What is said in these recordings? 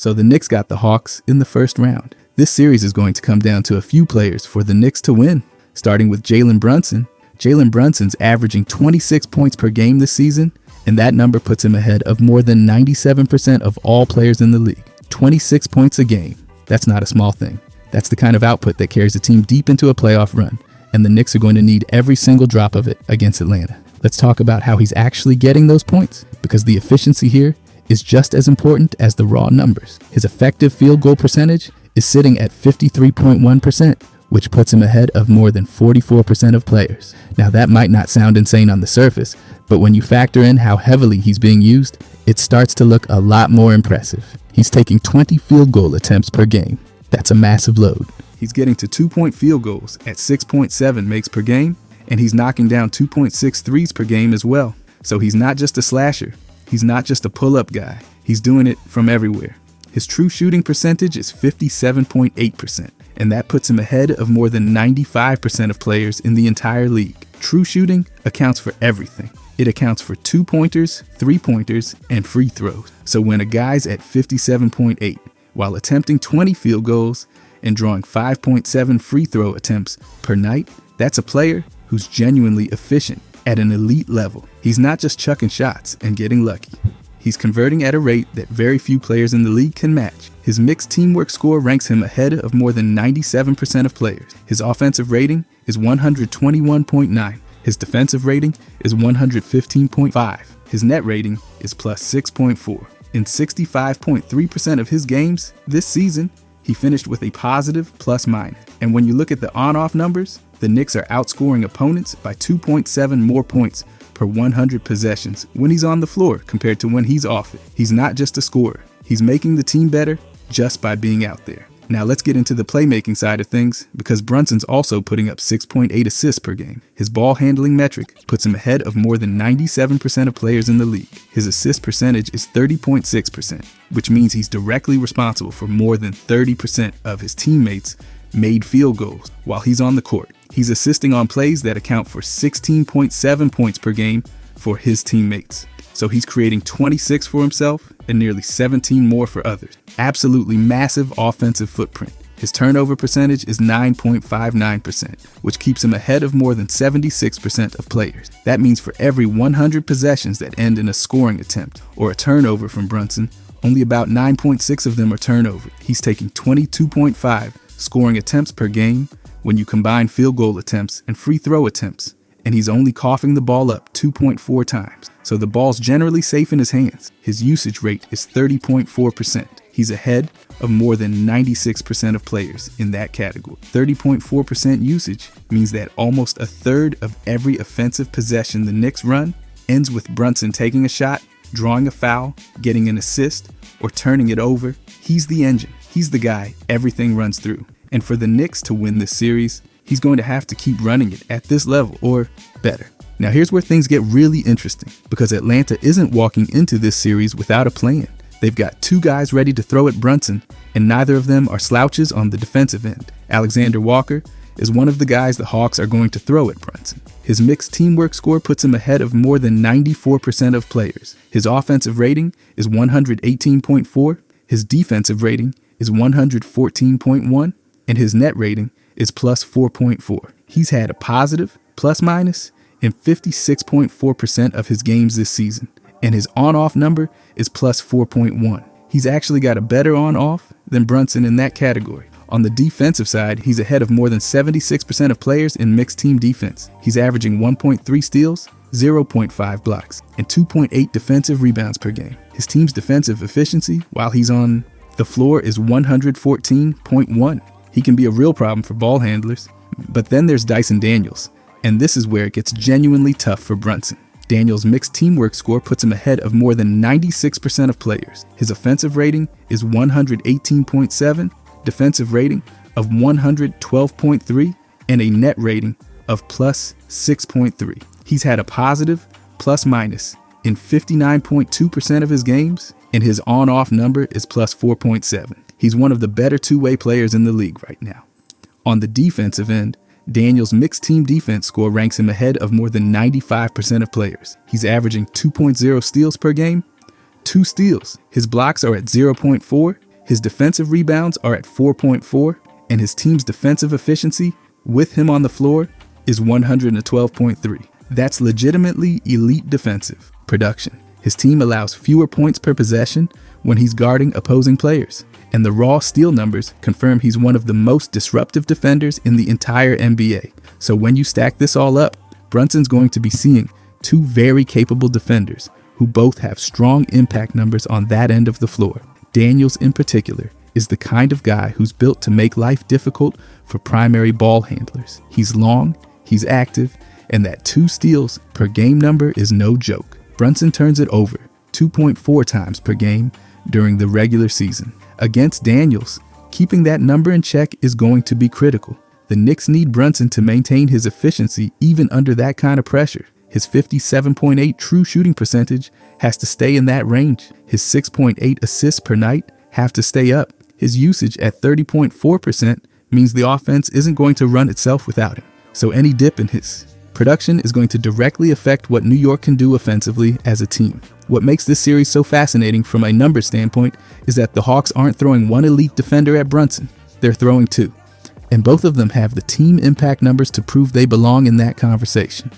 So the Knicks got the Hawks in the first round. This series is going to come down to a few players for the Knicks to win, starting with Jalen Brunson. Jalen Brunson's averaging 26 points per game this season, and that number puts him ahead of more than 97% of all players in the league. 26 points a game. That's not a small thing. That's the kind of output that carries a team deep into a playoff run, and the Knicks are going to need every single drop of it against Atlanta. Let's talk about how he's actually getting those points, because the efficiency here is just as important as the raw numbers. His effective field goal percentage is sitting at 53.1%, which puts him ahead of more than 44% of players. Now that might not sound insane on the surface, but when you factor in how heavily he's being used, it starts to look a lot more impressive. He's taking 20 field goal attempts per game. That's a massive load. He's getting to 2-point field goals at 6.7 makes per game, and he's knocking down 2.6 threes per game as well. So he's not just a slasher. He's not just a pull-up guy. He's doing it from everywhere. His true shooting percentage is 57.8%, and that puts him ahead of more than 95% of players in the entire league. True shooting accounts for everything. It accounts for 2-pointers, 3-pointers, and free throws. So when a guy's at 57.8, while attempting 20 field goals and drawing 5.7 free throw attempts per night, that's a player who's genuinely efficient at an elite level. He's not just chucking shots and getting lucky. He's converting at a rate that very few players in the league can match. His mixed teamwork score ranks him ahead of more than 97% of players. His offensive rating is 121.9. His defensive rating is 115.5. His net rating is plus 6.4. In 65.3% of his games this season, he finished with a positive plus-minus. And when you look at the on-off numbers, the Knicks are outscoring opponents by 2.7 more points per 100 possessions when he's on the floor compared to when he's off it. He's not just a scorer. He's making the team better just by being out there. Now let's get into the playmaking side of things, because Brunson's also putting up 6.8 assists per game. His ball handling metric puts him ahead of more than 97% of players in the league. His assist percentage is 30.6%, which means he's directly responsible for more than 30% of his teammates' made field goals while he's on the court. He's assisting on plays that account for 16.7 points per game for his teammates. So he's creating 26 for himself and nearly 17 more for others. Absolutely massive offensive footprint. His turnover percentage is 9.59%, which keeps him ahead of more than 76% of players. That means for every 100 possessions that end in a scoring attempt or a turnover from Brunson, only about 9.6 of them are turnover. He's taking 22.5 scoring attempts per game when you combine field goal attempts and free throw attempts, and he's only coughing the ball up 2.4 times. So the ball's generally safe in his hands. His usage rate is 30.4%. He's ahead of more than 96% of players in that category. 30.4% usage means that almost a third of every offensive possession the Knicks run ends with Brunson taking a shot, drawing a foul, getting an assist, or turning it over. He's the engine. He's the guy everything runs through. And for the Knicks to win this series, he's going to have to keep running it at this level or better. Now here's where things get really interesting, because Atlanta isn't walking into this series without a plan. They've got two guys ready to throw at Brunson, and neither of them are slouches on the defensive end. Alexander Walker is one of the guys the Hawks are going to throw at Brunson. His mixed teamwork score puts him ahead of more than 94% of players. His offensive rating is 118.4, his defensive rating is 114.1, and his net rating is plus 4.4. He's had a positive plus-minus in 56.4% of his games this season, and his on-off number is plus 4.1. He's actually got a better on-off than Brunson in that category. On the defensive side, he's ahead of more than 76% of players in mixed team defense. He's averaging 1.3 steals, 0.5 blocks, and 2.8 defensive rebounds per game. His team's defensive efficiency while he's on the floor is 114.1. He can be a real problem for ball handlers. But then there's Dyson Daniels, and this is where it gets genuinely tough for Brunson. Daniels' mixed teamwork score puts him ahead of more than 96% of players. His offensive rating is 118.7, defensive rating of 112.3, and a net rating of plus 6.3. He's had a positive plus-minus in 59.2% of his games, and his on-off number is plus 4.7. He's one of the better two-way players in the league right now. On the defensive end, Daniels' mixed team defense score ranks him ahead of more than 95% of players. He's averaging 2.0 steals per game, 2 steals. His blocks are at 0.4, His defensive rebounds are at 4.4, and his team's defensive efficiency, with him on the floor, is 112.3. That's legitimately elite defensive production. His team allows fewer points per possession when he's guarding opposing players, and the raw steal numbers confirm he's one of the most disruptive defenders in the entire NBA. So when you stack this all up, Brunson's going to be seeing two very capable defenders who both have strong impact numbers on that end of the floor. Daniels, in particular, is the kind of guy who's built to make life difficult for primary ball handlers. He's long, he's active, and that 2 steals per game number is no joke. Brunson turns it over 2.4 times per game during the regular season. Against Daniels, keeping that number in check is going to be critical. The Knicks need Brunson to maintain his efficiency even under that kind of pressure. His 57.8 true shooting percentage has to stay in that range. His 6.8 assists per night have to stay up. His usage at 30.4% means the offense isn't going to run itself without him. So any dip in his production is going to directly affect what New York can do offensively as a team. What makes this series so fascinating from a numbers standpoint is that the Hawks aren't throwing one elite defender at Brunson, they're throwing 2. And both of them have the team impact numbers to prove they belong in that conversation.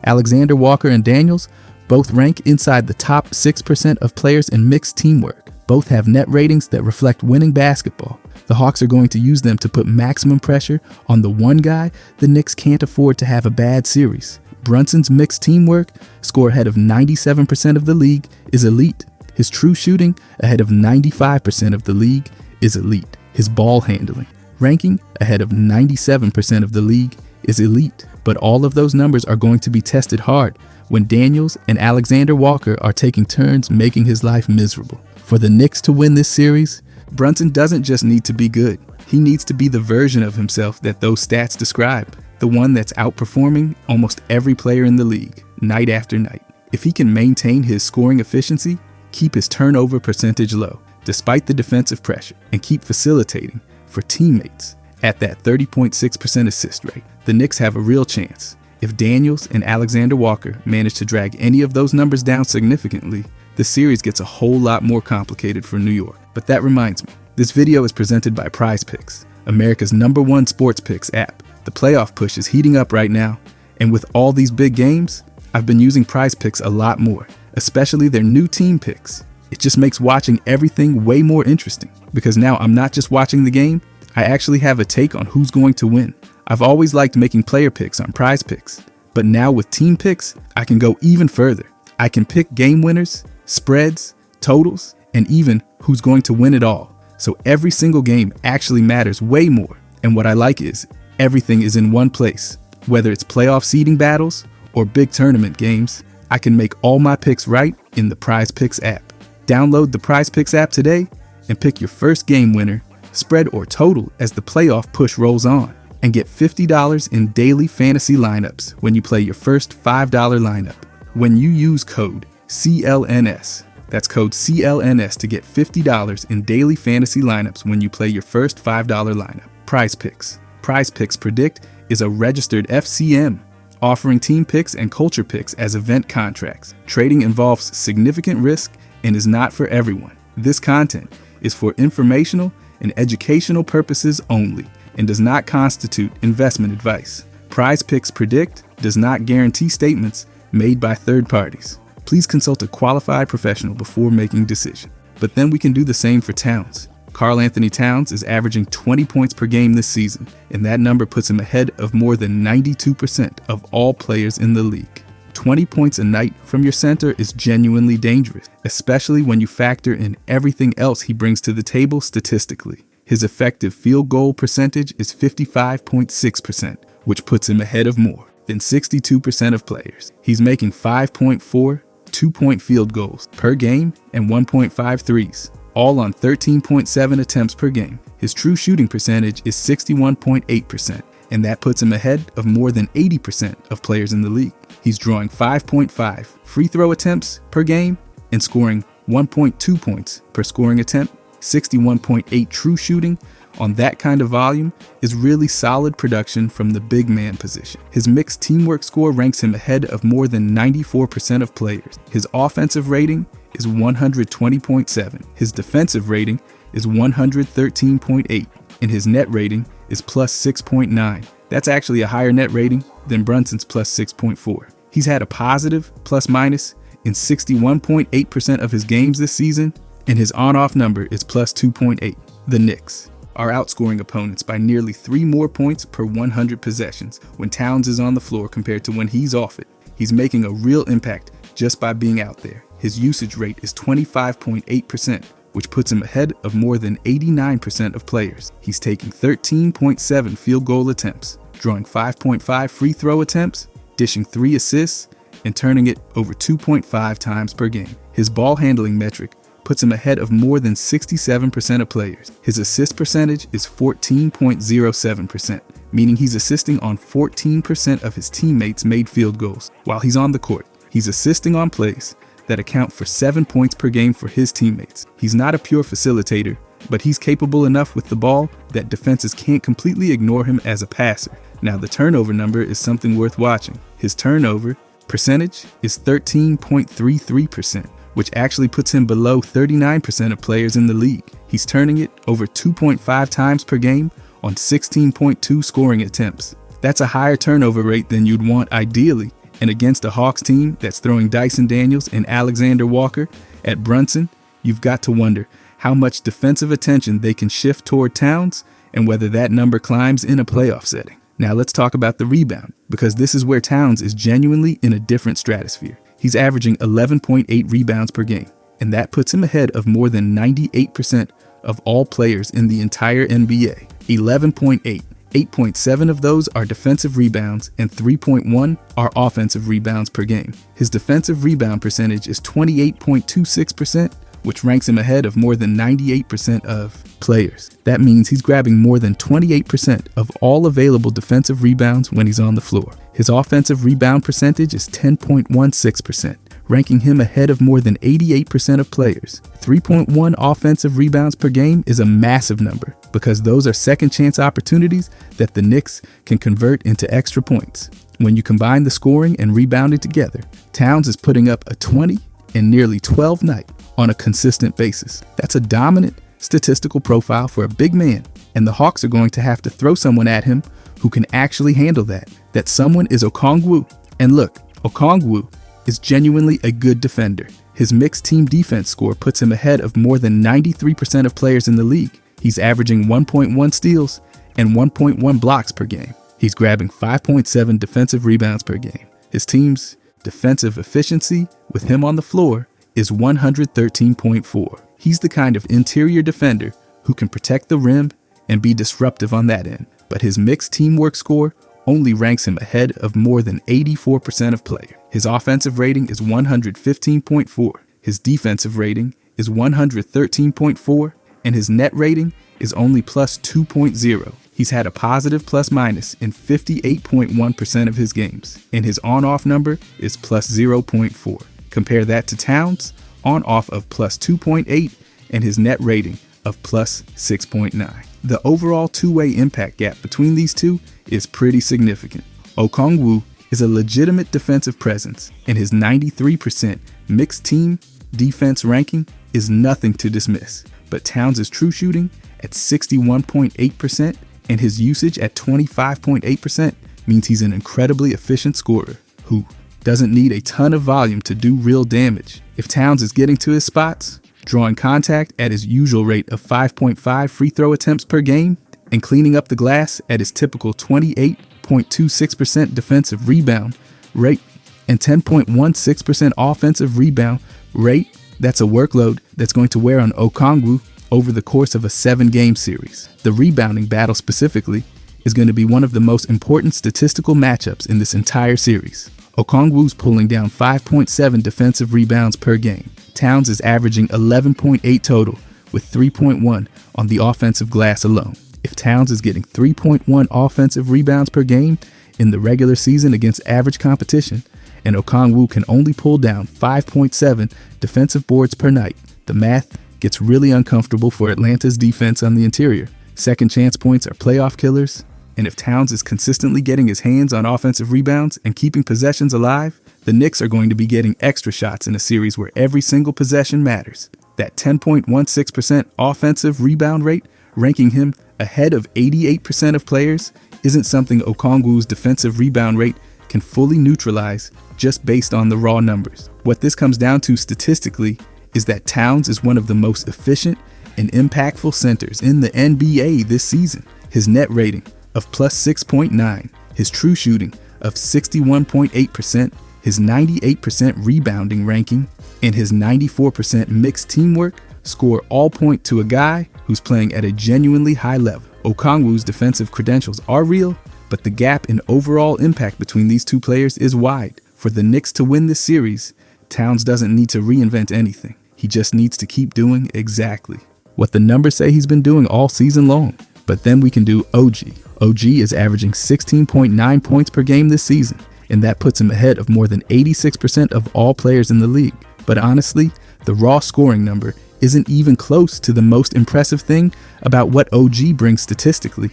Alexander Walker and Daniels both rank inside the top 6% of players in mixed teamwork. Both have net ratings that reflect winning basketball. The Hawks are going to use them to put maximum pressure on the one guy the Knicks can't afford to have a bad series. Brunson's mixed teamwork, score ahead of 97% of the league, is elite. His true shooting, ahead of 95% of the league, is elite. His ball handling, ranking ahead of 97% of the league, is elite. But all of those numbers are going to be tested hard when Daniels and Alexander Walker are taking turns making his life miserable. For the Knicks to win this series, Brunson doesn't just need to be good. He needs to be the version of himself that those stats describe, the one that's outperforming almost every player in the league, night after night. If he can maintain his scoring efficiency, keep his turnover percentage low, despite the defensive pressure, and keep facilitating for teammates at that 30.6% assist rate, the Knicks have a real chance. If Daniels and Alexander Walker manage to drag any of those numbers down significantly, the series gets a whole lot more complicated for New York. But that reminds me, this video is presented by Prize Picks, America's #1 sports picks app. The playoff push is heating up right now, and with all these big games, I've been using Prize Picks a lot more, especially their new team picks. It just makes watching everything way more interesting, because now I'm not just watching the game, I actually have a take on who's going to win. I've always liked making player picks on Prize Picks, but now with team picks, I can go even further. I can pick game winners, spreads, totals, and even who's going to win it all. So every single game actually matters way more. And what I like is everything is in one place. Whether it's playoff seeding battles or big tournament games, I can make all my picks right in the Prize Picks app. Download the Prize Picks app today and pick your first game winner, spread or total as the playoff push rolls on. And get $50 in daily fantasy lineups when you play your first $5 lineup. When you use code CLNS, that's code CLNS to get $50 in daily fantasy lineups when you play your first $5 lineup. Prize Picks. Prize Picks Predict is a registered FCM, offering team picks and culture picks as event contracts. Trading involves significant risk and is not for everyone. This content is for informational and educational purposes only and does not constitute investment advice. Prize Picks Predict does not guarantee statements made by third parties. Please consult a qualified professional before making decisions. But then we can do the same for Towns. Karl-Anthony Towns is averaging 20 points per game this season, and that number puts him ahead of more than 92% of all players in the league. 20 points a night from your center is genuinely dangerous, especially when you factor in everything else he brings to the table statistically. His effective field goal percentage is 55.6%, which puts him ahead of more than 62% of players. He's making 5.4 two-point field goals per game and 1.5 threes, all on 13.7 attempts per game. His true shooting percentage is 61.8%, and that puts him ahead of more than 80% of players in the league. He's drawing 5.5 free throw attempts per game and scoring 1.2 points per scoring attempt. 61.8 true shooting on that kind of volume is really solid production from the big man position. His mixed teamwork score ranks him ahead of more than 94% of players. His offensive rating is 120.7. His defensive rating is 113.8, and his net rating is plus 6.9. That's actually a higher net rating than Brunson's plus 6.4. He's had a positive plus minus in 61.8% of his games this season, and his on-off number is plus 2.8. The Knicks are outscoring opponents by nearly 3 more points per 100 possessions when Towns is on the floor compared to when he's off it. He's making a real impact just by being out there. His usage rate is 25.8%, which puts him ahead of more than 89% of players. He's taking 13.7 field goal attempts, drawing 5.5 free throw attempts, dishing 3 assists, and turning it over 2.5 times per game. His ball handling metric puts him ahead of more than 67% of players. His assist percentage is 14.07%, meaning he's assisting on 14% of his teammates' made field goals. While he's on the court, he's assisting on plays that account for 7 points per game for his teammates. He's not a pure facilitator, but he's capable enough with the ball that defenses can't completely ignore him as a passer. Now, the turnover number is something worth watching. His turnover percentage is 13.33%, which actually puts him below 39% of players in the league. He's turning it over 2.5 times per game on 16.2 scoring attempts. That's a higher turnover rate than you'd want ideally, and against a Hawks team that's throwing Dyson Daniels and Alexander Walker at Brunson, you've got to wonder how much defensive attention they can shift toward Towns and whether that number climbs in a playoff setting. Now let's talk about the rebound, because this is where Towns is genuinely in a different stratosphere. He's averaging 11.8 rebounds per game, and that puts him ahead of more than 98% of all players in the entire NBA. 11.8. 8.7 of those are defensive rebounds, and 3.1 are offensive rebounds per game. His defensive rebound percentage is 28.26%, which ranks him ahead of more than 98% of players. That means he's grabbing more than 28% of all available defensive rebounds when he's on the floor. His offensive rebound percentage is 10.16%, ranking him ahead of more than 88% of players. 3.1 offensive rebounds per game is a massive number, because those are second chance opportunities that the Knicks can convert into extra points. When you combine the scoring and rebounding together, Towns is putting up a 20 and nearly 12 night on a consistent basis. That's a dominant statistical profile for a big man, and the Hawks are going to have to throw someone at him who can actually handle that. That someone is Okongwu. And look, Okongwu is genuinely a good defender. His mixed team defense score puts him ahead of more than 93% of players in the league. He's averaging 1.1 steals and 1.1 blocks per game. He's grabbing 5.7 defensive rebounds per game. His team's defensive efficiency with him on the floor is 113.4. He's the kind of interior defender who can protect the rim and be disruptive on that end, but his mixed teamwork score only ranks him ahead of more than 84% of players. His offensive rating is 115.4, his defensive rating is 113.4, and his net rating is only plus 2.0. He's had a positive plus minus in 58.1% of his games, and his on-off number is plus 0.4. Compare that to Towns, on-off of plus 2.8, and his net rating of plus 6.9. The overall two-way impact gap between these two is pretty significant. Okongwu is a legitimate defensive presence, and his 93% mixed team defense ranking is nothing to dismiss. But Towns' true shooting at 61.8% and his usage at 25.8% means he's an incredibly efficient scorer who doesn't need a ton of volume to do real damage. If Towns is getting to his spots, drawing contact at his usual rate of 5.5 free throw attempts per game, and cleaning up the glass at his typical 28.26% defensive rebound rate and 10.16% offensive rebound rate, that's a workload that's going to wear on Okongwu over the course of a 7-game series. The rebounding battle specifically is going to be one of the most important statistical matchups in this entire series. Okongwu's pulling down 5.7 defensive rebounds per game. Towns is averaging 11.8 total, with 3.1 on the offensive glass alone. If Towns is getting 3.1 offensive rebounds per game in the regular season against average competition, and Okongwu can only pull down 5.7 defensive boards per night, the math gets really uncomfortable for Atlanta's defense on the interior. Second chance points are playoff killers, and if Towns is consistently getting his hands on offensive rebounds and keeping possessions alive, the Knicks are going to be getting extra shots in a series where every single possession matters. That 10.16% offensive rebound rate, ranking him ahead of 88% of players, isn't something Okongwu's defensive rebound rate can fully neutralize just based on the raw numbers. What this comes down to statistically is that Towns is one of the most efficient and impactful centers in the NBA this season. His net rating of plus 6.9, his true shooting of 61.8%, his 98% rebounding ranking, and his 94% mixed teamwork score all point to a guy who's playing at a genuinely high level. Okongwu's defensive credentials are real, but the gap in overall impact between these two players is wide. For the Knicks to win this series, Towns doesn't need to reinvent anything. He just needs to keep doing exactly what the numbers say he's been doing all season long. But then we can do OG. OG is averaging 16.9 points per game this season, and that puts him ahead of more than 86% of all players in the league. But honestly, the raw scoring number isn't even close to the most impressive thing about what OG brings statistically.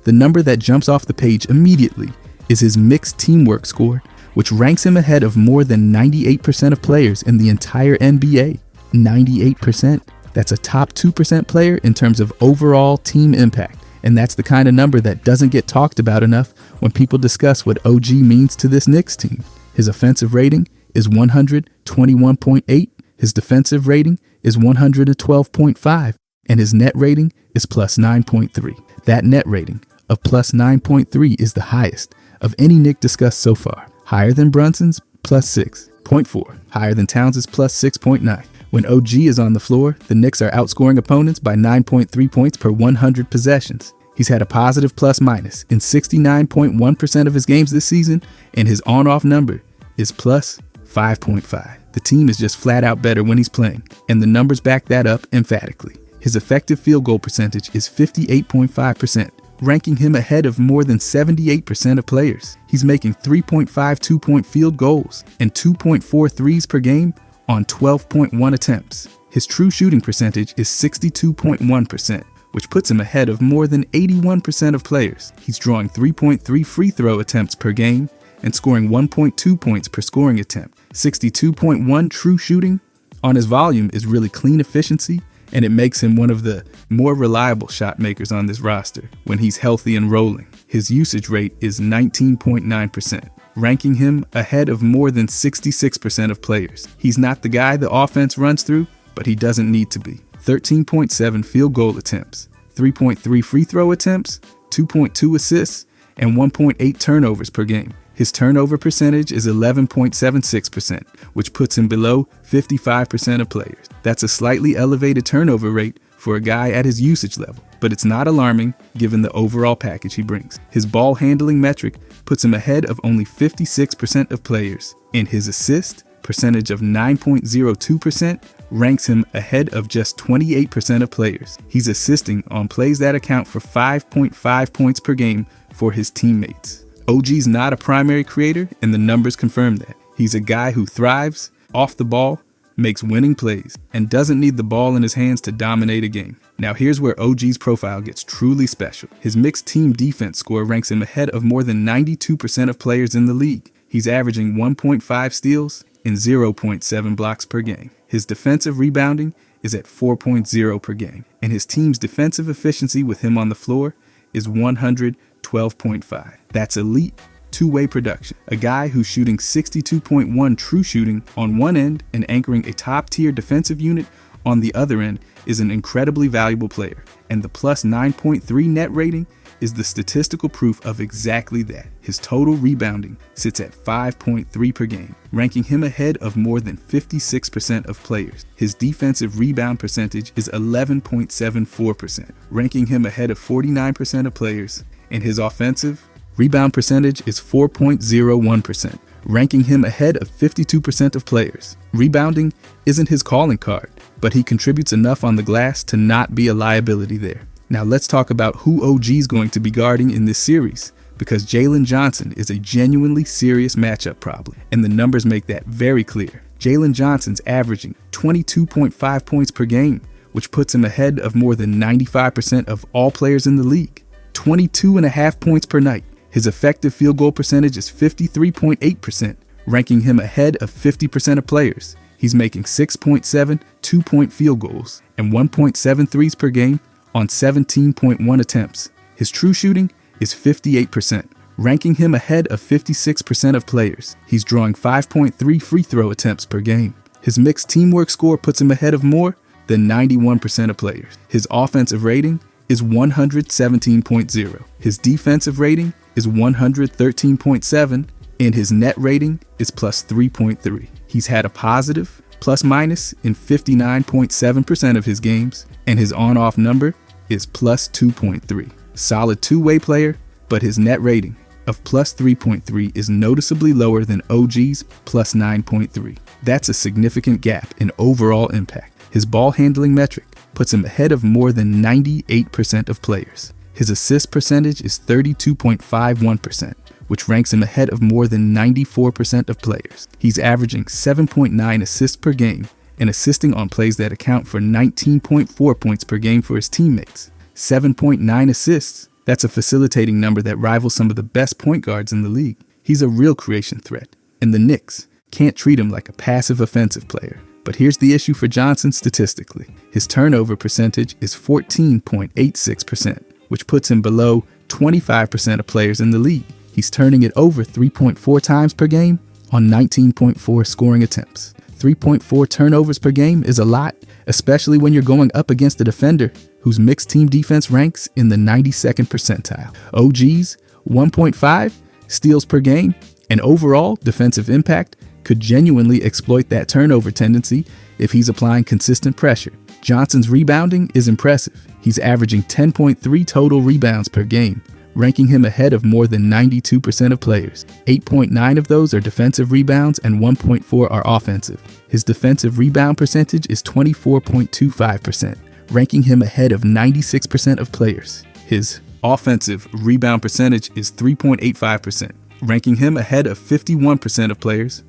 The number that jumps off the page immediately is his mixed teamwork score, which ranks him ahead of more than 98% of players in the entire NBA. 98%. That's a top 2% player in terms of overall team impact. And that's the kind of number that doesn't get talked about enough when people discuss what OG means to this Knicks team. His offensive rating is 121.8, his defensive rating is 112.5, and his net rating is plus 9.3. That net rating of plus 9.3 is the highest of any Knick discussed so far. Higher than Brunson's plus 6.4, higher than Towns' plus 6.9. When OG is on the floor, the Knicks are outscoring opponents by 9.3 points per 100 possessions. He's had a positive plus-minus in 69.1% of his games this season, and his on-off number is plus 5.5. The team is just flat out better when he's playing, and the numbers back that up emphatically. His effective field goal percentage is 58.5%, ranking him ahead of more than 78% of players. He's making 3.5 two-point field goals and 2.4 threes per game on 12.1 attempts. His true shooting percentage is 62.1%, which puts him ahead of more than 81% of players. He's drawing 3.3 free throw attempts per game and scoring 1.2 points per scoring attempt. 62.1 true shooting on his volume is really clean efficiency, and it makes him one of the more reliable shot makers on this roster when he's healthy and rolling. His usage rate is 19.9%. ranking him ahead of more than 66% of players. He's not the guy the offense runs through, but he doesn't need to be. 13.7 field goal attempts, 3.3 free throw attempts, 2.2 assists, and 1.8 turnovers per game. His turnover percentage is 11.76%, which puts him below 55% of players. That's a slightly elevated turnover rate for a guy at his usage level, but it's not alarming given the overall package he brings. His ball handling metric puts him ahead of only 56% of players, and his assist percentage of 9.02% ranks him ahead of just 28% of players. He's assisting on plays that account for 5.5 points per game for his teammates. OG's not a primary creator, and the numbers confirm that. He's a guy who thrives off the ball, makes winning plays, and doesn't need the ball in his hands to dominate a game. Now here's where OG's profile gets truly special. His mixed team defense score ranks him ahead of more than 92% of players in the league. He's averaging 1.5 steals and 0.7 blocks per game. His defensive rebounding is at 4.0 per game, and his team's defensive efficiency with him on the floor is 112.5. That's elite two-way production. A guy who's shooting 62.1 true shooting on one end and anchoring a top-tier defensive unit on the other end is an incredibly valuable player. And the plus 9.3 net rating is the statistical proof of exactly that. His total rebounding sits at 5.3 per game, ranking him ahead of more than 56% of players. His defensive rebound percentage is 11.74%, ranking him ahead of 49% of players. And his offensive rebound percentage is 4.01%, ranking him ahead of 52% of players. Rebounding isn't his calling card, but he contributes enough on the glass to not be a liability there. Now let's talk about who OG's going to be guarding in this series, because Jalen Johnson is a genuinely serious matchup problem, and the numbers make that very clear. Jalen Johnson's averaging 22.5 points per game, which puts him ahead of more than 95% of all players in the league. 22.5 points per night. His effective field goal percentage is 53.8%, ranking him ahead of 50% of players. He's making 6.7 two-point field goals and 1.7 threes per game on 17.1 attempts. His true shooting is 58%, ranking him ahead of 56% of players. He's drawing 5.3 free throw attempts per game. His mixed teamwork score puts him ahead of more than 91% of players. His offensive rating is 117.0. His defensive rating is 113.7, and his net rating is plus 3.3. He's had a positive plus minus in 59.7% of his games, and his on-off number is plus 2.3. Solid two-way player, but his net rating of plus 3.3 is noticeably lower than OG's plus 9.3. That's a significant gap in overall impact. His ball handling metric puts him ahead of more than 98% of players. His assist percentage is 32.51%, which ranks him ahead of more than 94% of players. He's averaging 7.9 assists per game and assisting on plays that account for 19.4 points per game for his teammates. 7.9 assists. That's a facilitating number that rivals some of the best point guards in the league. He's a real creation threat, and the Knicks can't treat him like a passive offensive player. But here's the issue for Johnson statistically. His turnover percentage is 14.86%, which puts him below 25% of players in the league. He's turning it over 3.4 times per game on 19.4 scoring attempts. 3.4 turnovers per game is a lot, especially when you're going up against a defender whose mixed team defense ranks in the 92nd percentile. OG's 1.5 steals per game and overall defensive impact could genuinely exploit that turnover tendency if he's applying consistent pressure. Johnson's rebounding is impressive. He's averaging 10.3 total rebounds per game, ranking him ahead of more than 92% of players. 8.9 of those are defensive rebounds and 1.4 are offensive. His defensive rebound percentage is 24.25%, ranking him ahead of 96% of players. His offensive rebound percentage is 3.85%, ranking him ahead of 51% of players.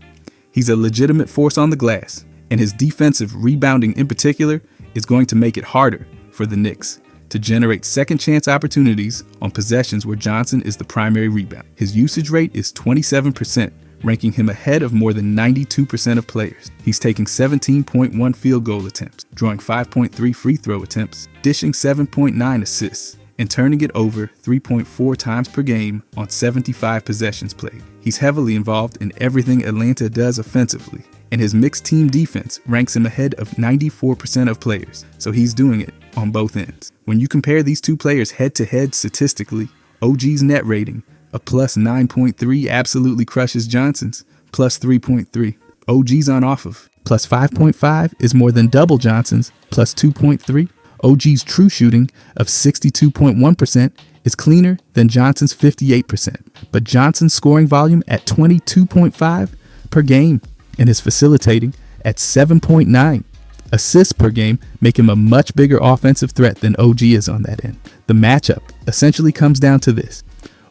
He's a legitimate force on the glass, and his defensive rebounding in particular is going to make it harder for the Knicks to generate second chance opportunities on possessions where Johnson is the primary rebound. His usage rate is 27%, ranking him ahead of more than 92% of players. He's taking 17.1 field goal attempts, drawing 5.3 free throw attempts, dishing 7.9 assists, and turning it over 3.4 times per game on 75 possessions played. He's heavily involved in everything Atlanta does offensively, and his mixed team defense ranks him ahead of 94% of players, so he's doing it on both ends. When you compare these two players head-to-head statistically, OG's net rating of plus 9.3 absolutely crushes Johnson's plus 3.3. OG's on off of plus 5.5 is more than double Johnson's plus 2.3. OG's true shooting of 62.1% is cleaner than Johnson's 58%, but Johnson's scoring volume at 22.5 per game and his facilitating at 7.9 assists per game make him a much bigger offensive threat than OG is on that end. The matchup essentially comes down to this.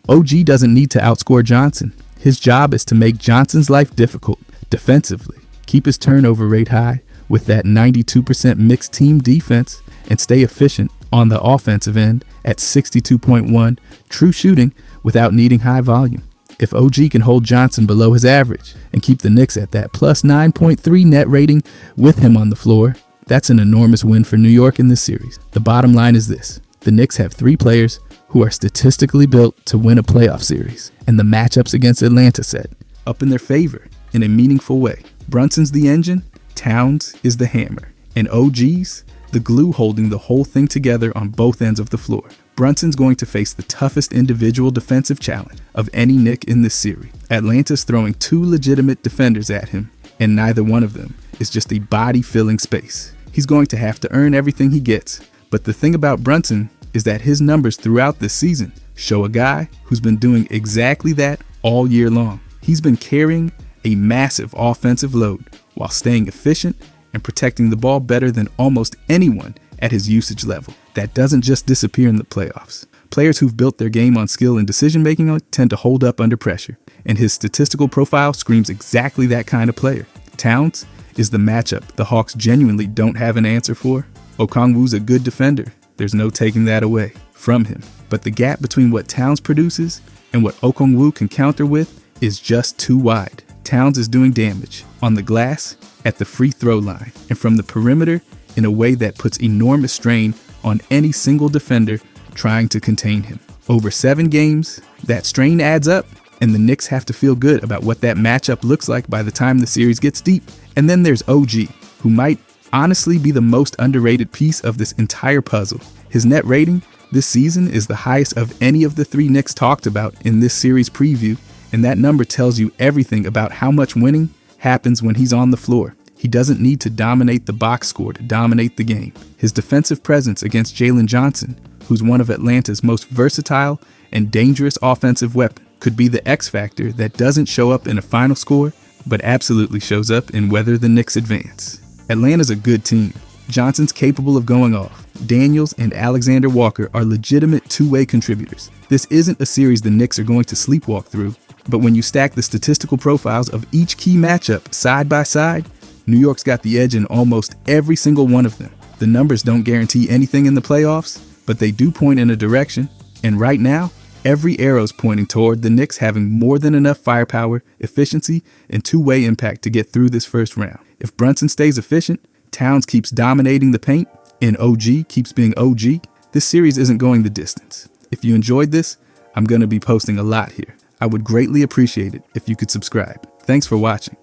OG doesn't need to outscore Johnson. His job is to make Johnson's life difficult defensively, keep his turnover rate high with that 92% mixed team defense, and stay efficient on the offensive end at 62.1 true shooting without needing high volume. If OG can hold Johnson below his average and keep the Knicks at that plus 9.3 net rating with him on the floor, that's an enormous win for New York in this series. The bottom line is this. The Knicks have three players who are statistically built to win a playoff series, and the matchups against Atlanta set up in their favor in a meaningful way. Brunson's the engine, Towns is the hammer, and OG's the glue holding the whole thing together on both ends of the floor. Brunson's going to face the toughest individual defensive challenge of any Knick in this series. Atlanta's throwing two legitimate defenders at him, and neither one of them is just a body-filling space. He's going to have to earn everything he gets, but the thing about Brunson is that his numbers throughout this season show a guy who's been doing exactly that all year long. He's been carrying a massive offensive load while staying efficient and protecting the ball better than almost anyone at his usage level. That doesn't just disappear in the playoffs. Players who've built their game on skill and decision-making tend to hold up under pressure, and his statistical profile screams exactly that kind of player. Towns is the matchup the Hawks genuinely don't have an answer for. Okongwu's a good defender. There's no taking that away from him. But the gap between what Towns produces and what Okongwu can counter with is just too wide. Towns is doing damage on the glass, at the free throw line, and from the perimeter in a way that puts enormous strain on any single defender trying to contain him. Over 7 games, that strain adds up, and the Knicks have to feel good about what that matchup looks like by the time the series gets deep. And then there's OG, who might honestly be the most underrated piece of this entire puzzle. His net rating this season is the highest of any of the 3 Knicks talked about in this series preview, and that number tells you everything about how much winning happens when he's on the floor. He doesn't need to dominate the box score to dominate the game. His defensive presence against Jalen Brunson, who's one of Atlanta's most versatile and dangerous offensive weapons, could be the X factor that doesn't show up in a final score, but absolutely shows up in whether the Knicks advance. Atlanta's a good team. Johnson's capable of going off. Daniels and Alexander Walker are legitimate two-way contributors. This isn't a series the Knicks are going to sleepwalk through, but when you stack the statistical profiles of each key matchup side by side, New York's got the edge in almost every single one of them. The numbers don't guarantee anything in the playoffs, but they do point in a direction, and right now, every arrow's pointing toward the Knicks having more than enough firepower, efficiency, and two-way impact to get through this first round. If Brunson stays efficient, Towns keeps dominating the paint, and OG keeps being OG, this series isn't going the distance. If you enjoyed this, I'm going to be posting a lot here. I would greatly appreciate it if you could subscribe. Thanks for watching.